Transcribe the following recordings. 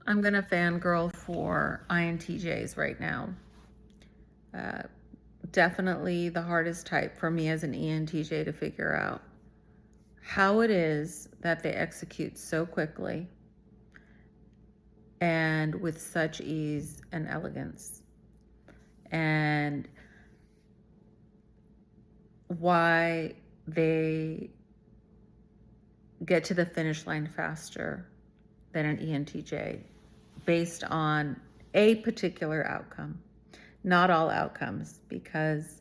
I'm going to fangirl for INTJs right now. Definitely the hardest type for me as an ENTJ to figure out how it is that they execute so quickly and with such ease and elegance, and why they get to the finish line faster than an ENTJ based on a particular outcome. Not all outcomes, because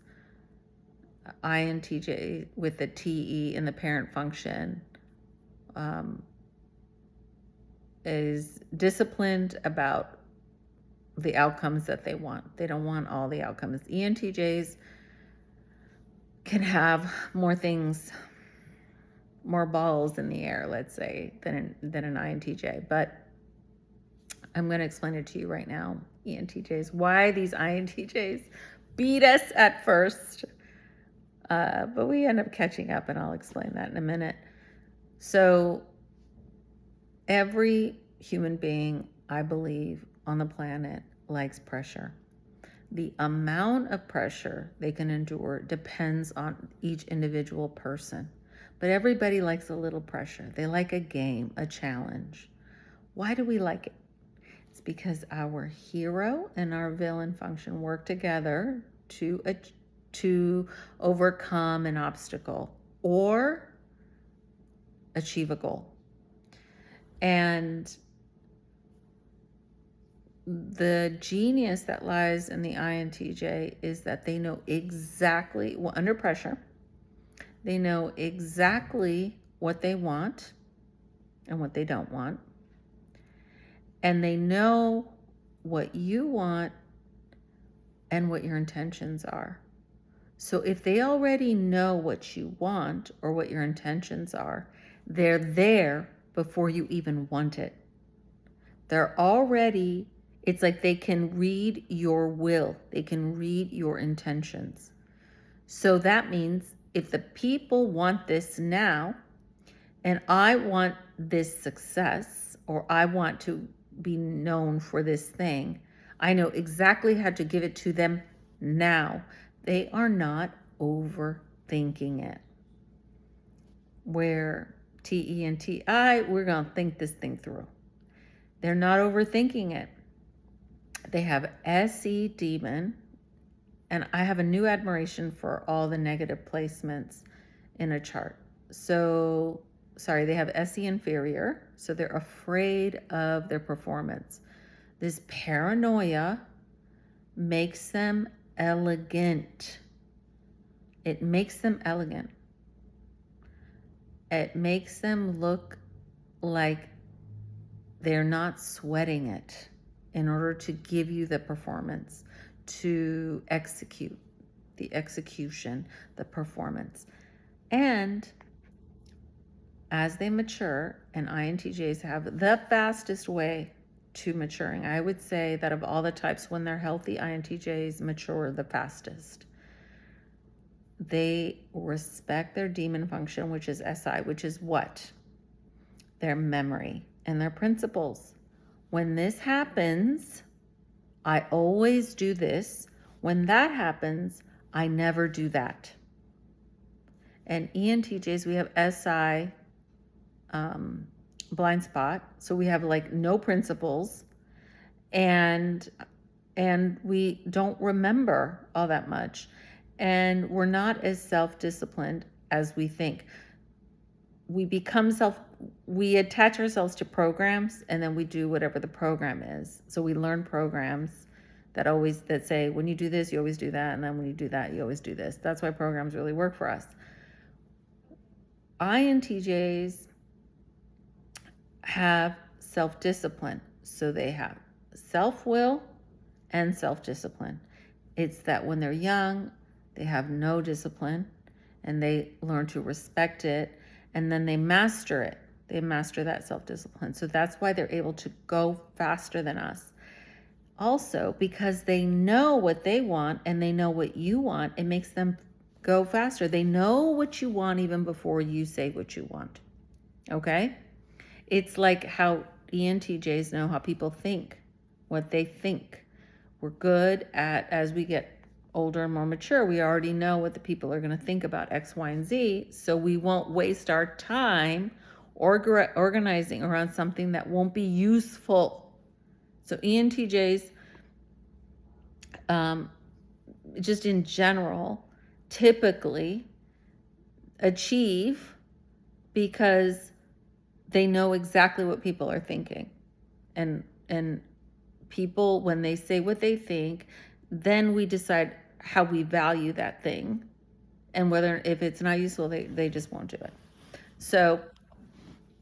INTJ with the TE in the parent function is disciplined about the outcomes that they want. They don't want all the outcomes. ENTJs can have more things, more balls in the air, let's say, than an INTJ. But I'm going to explain it to you right now, ENTJs, why these INTJs beat us at first. But we end up catching up, and I'll explain that in a minute. So every human being, I believe, on the planet likes pressure. The amount of pressure they can endure depends on each individual person. But everybody likes a little pressure. They like a game, a challenge. Why do we like it? It's because our hero and our villain function work together to overcome an obstacle or achieve a goal. And the genius that lies in the INTJ is that they know exactly, well, under pressure, they know exactly what they want and what they don't want. And they know what you want and what your intentions are. So if they already know what you want or what your intentions are, they're there before you even want it. They're already, it's like they can read your will. They can read your intentions. So that means if the people want this now, and I want this success, or I want to be known for this thing, I know exactly how to give it to them now. They are not overthinking it. Where TE and TI, we're going to think this thing through. They're not overthinking it. They have SE demon, and I have a new admiration for all the negative placements in a chart. So, sorry, they have SE inferior, so they're afraid of their performance. This paranoia makes them elegant. It makes them elegant. It makes them look like they're not sweating it in order to give you the performance, to execute the execution, the performance. And as they mature, and INTJs have the fastest way to maturing. I would say that of all the types, when they're healthy, INTJs mature the fastest. They respect their demon function, which is SI, which is what? Their memory and their principles. When this happens, I always do this. When that happens, I never do that. And ENTJs, we have SI blind spot. So we have like no principles, and we don't remember all that much. And we're not as self-disciplined as we think. We attach ourselves to programs, and then we do whatever the program is. So we learn programs that say, when you do this, you always do that. And then when you do that, you always do this. That's why programs really work for us. INTJs have self-discipline. So they have self-will and self-discipline. It's that when they're young, they have no discipline, and they learn to respect it, and then they master it. They master that self-discipline. So that's why they're able to go faster than us. Also, because they know what they want and they know what you want, it makes them go faster. They know what you want even before you say what you want. Okay? It's like how ENTJs know how people think, what they think. We're good at, as we get older and more mature, we already know what the people are going to think about X, Y, and Z, so we won't waste our time organizing around something that won't be useful. So ENTJs, just in general, typically achieve because they know exactly what people are thinking. And people, when they say what they think, then we decide how we value that thing, and whether, if it's not useful, they just won't do it. So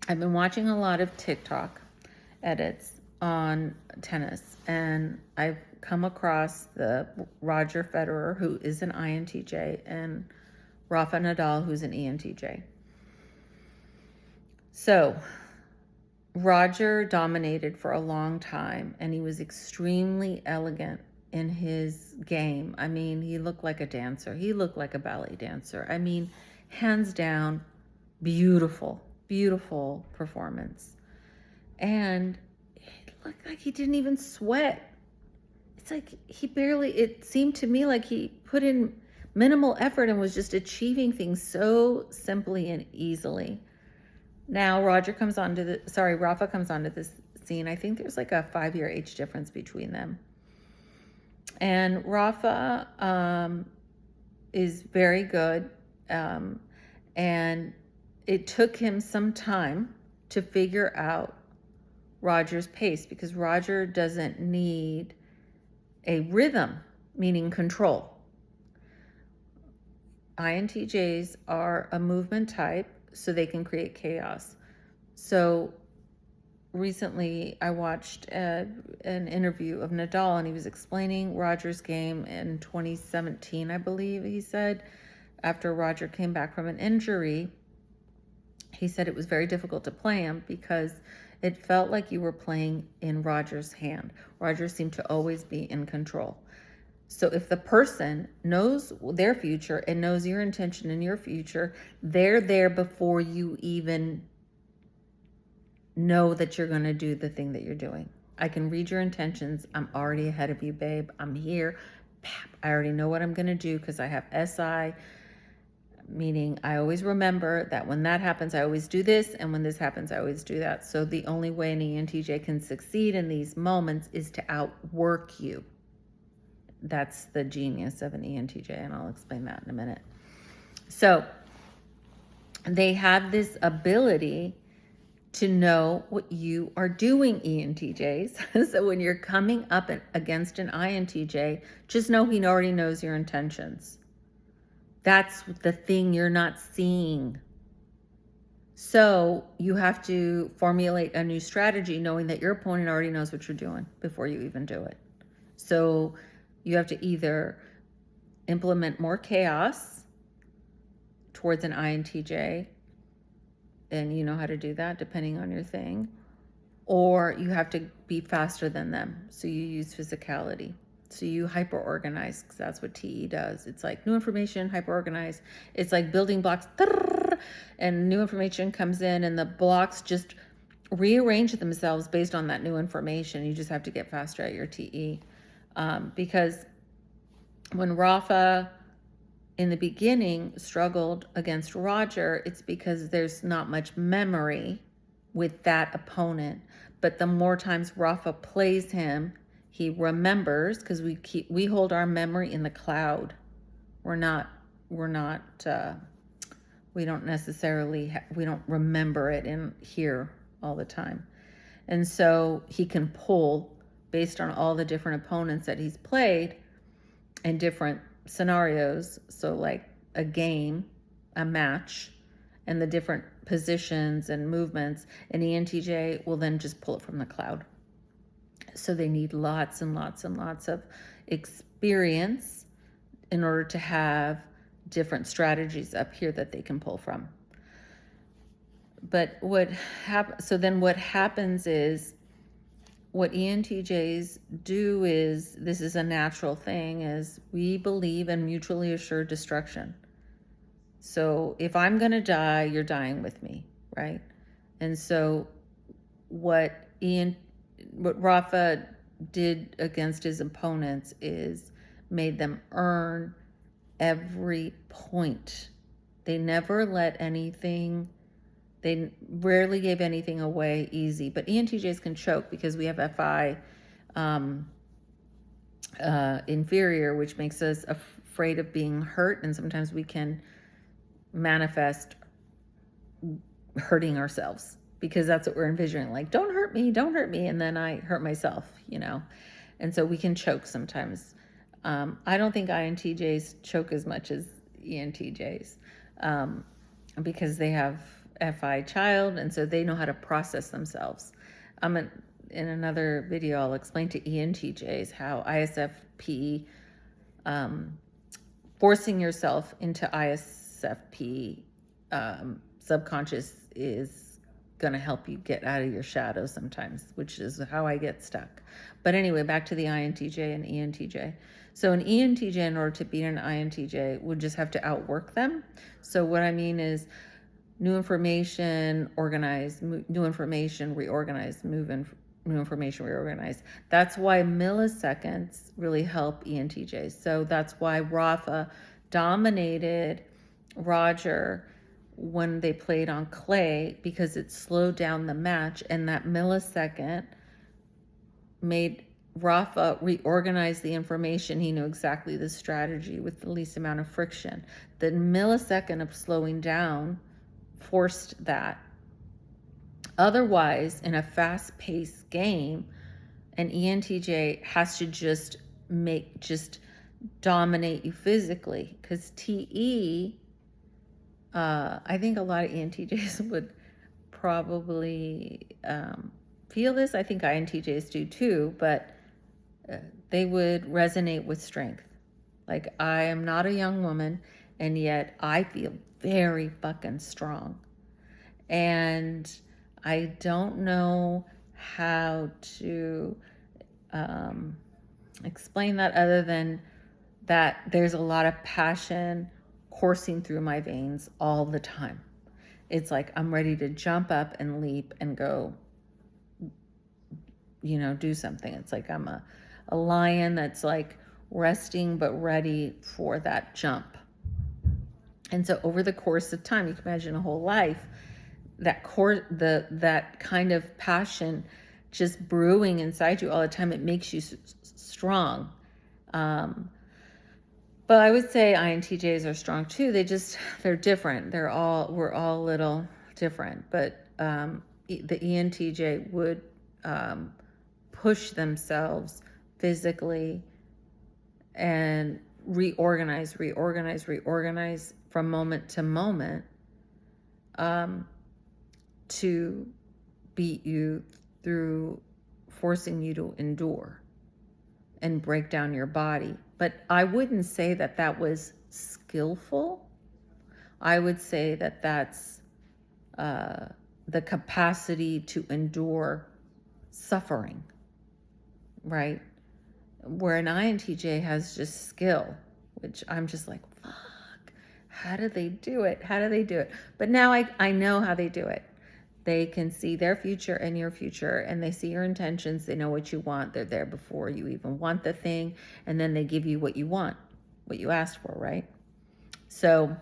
I've been watching a lot of TikTok edits on tennis, and I've come across the Roger Federer, who is an INTJ, and Rafa Nadal, who's an ENTJ. So Roger dominated for a long time, and he was extremely elegant in his game. I mean, he looked like a dancer. He looked like a ballet dancer. I mean, hands down, beautiful, beautiful performance. And it looked like he didn't even sweat. It's like it seemed to me like he put in minimal effort and was just achieving things so simply and easily. Now Rafa comes onto this scene. I think there's like a 5-year age difference between them. And Rafa is very good. And it took him some time to figure out Roger's pace, because Roger doesn't need a rhythm, meaning control. INTJs are a movement type, so they can create chaos. So recently I watched an interview of Nadal, and he was explaining Roger's game in 2017, I believe he said, after Roger came back from an injury. He said it was very difficult to play him because it felt like you were playing in Roger's hand. Roger seemed to always be in control. So if the person knows their future and knows your intention in your future, they're there before you even know that you're going to do the thing that you're doing. I can read your intentions. I'm already ahead of you, babe. I'm here. I already know what I'm going to do because I have SI, meaning I always remember that when that happens, I always do this, and when this happens, I always do that. So the only way an ENTJ can succeed in these moments is to outwork you. That's the genius of an ENTJ, and I'll explain that in a minute. So they have this ability to know what you are doing, ENTJs. So when you're coming up against an INTJ, just know he already knows your intentions. That's the thing you're not seeing. So you have to formulate a new strategy knowing that your opponent already knows what you're doing before you even do it. So you have to either implement more chaos towards an INTJ, and you know how to do that depending on your thing, or you have to be faster than them. So you use physicality. So you hyper-organize, because that's what TE does. It's like new information, hyper-organize. It's like building blocks, and new information comes in, and the blocks just rearrange themselves based on that new information. You just have to get faster at your TE. Because when Rafa in the beginning struggled against Roger, it's because there's not much memory with that opponent. But the more times Rafa plays him, he remembers, because we hold our memory in the cloud. We don't necessarily we don't remember it in here all the time. And so he can pull based on all the different opponents that he's played in different scenarios. So like a game, a match, and the different positions and movements, an ENTJ will then just pull it from the cloud. So they need lots and lots and lots of experience in order to have different strategies up here that they can pull from. But what happens is, what ENTJs do is, this is a natural thing, is we believe in mutually assured destruction. So if I'm going to die, you're dying with me, right? And so what what Rafa did against his opponents is made them earn every point. They never let anything, they rarely gave anything away easy. But ENTJs can choke because we have FI inferior, which makes us afraid of being hurt. And sometimes we can manifest hurting ourselves because that's what we're envisioning. Like, don't hurt me, don't hurt me. And then I hurt myself, you know? And so we can choke sometimes. I don't think INTJs choke as much as ENTJs because they have FI child, and so they know how to process themselves. In another video, I'll explain to ENTJs how ISFP, forcing yourself into ISFP subconscious is going to help you get out of your shadow sometimes, which is how I get stuck. But anyway, back to the INTJ and ENTJ. So an ENTJ, in order to beat an INTJ, would just have to outwork them. So what I mean is new information, organize, new information, reorganize, new information, reorganize. That's why milliseconds really help ENTJs. So that's why Rafa dominated Roger when they played on clay, because it slowed down the match, and that millisecond made Rafa reorganize the information. He knew exactly the strategy with the least amount of friction. The millisecond of slowing down forced that. Otherwise, in a fast-paced game, an ENTJ has to just dominate you physically, because TE, I think a lot of ENTJs would probably feel this. I think INTJs do too, but they would resonate with strength. Like, I am not a young woman, and yet I feel very fucking strong. And I don't know how to explain that other than that there's a lot of passion coursing through my veins all the time. It's like I'm ready to jump up and leap and go, you know, do something. It's like I'm a lion that's like resting but ready for that jump. And so over the course of time, you can imagine a whole life, that kind of passion just brewing inside you all the time. It makes you strong. But I would say INTJs are strong too. They're different. We're all a little different. But the ENTJ would push themselves physically and reorganize from moment to moment to beat you through forcing you to endure and break down your body. But I wouldn't say that that was skillful. I would say that that's the capacity to endure suffering, right? Where an INTJ has just skill, which I'm just like, fuck, how do they do it? How do they do it? But now I know how they do it. They can see their future and your future, and they see your intentions. They know what you want. They're there before you even want the thing, and then they give you what you want, what you asked for, right? So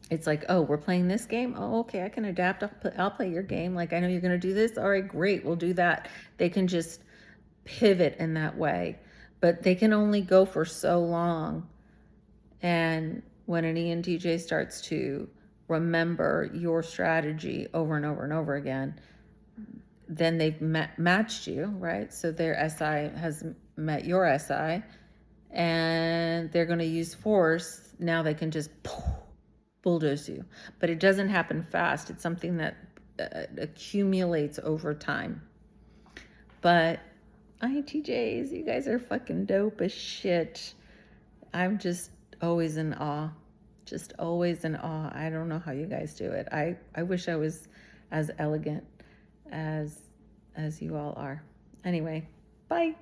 it's like, oh, we're playing this game? Oh, okay, I can adapt. I'll play your game. Like, I know you're going to do this. All right, great, we'll do that. They can just pivot in that way, but they can only go for so long. And when an ENTJ starts to remember your strategy over and over and over again, then they've matched you, right? So their SI has met your SI, and they're going to use force. Now they can just bulldoze you. But it doesn't happen fast. It's something that accumulates over time. But INTJs, you guys are fucking dope as shit. I'm just always in awe. Just always in awe. I don't know how you guys do it. I wish I was as elegant as you all are. Anyway, bye.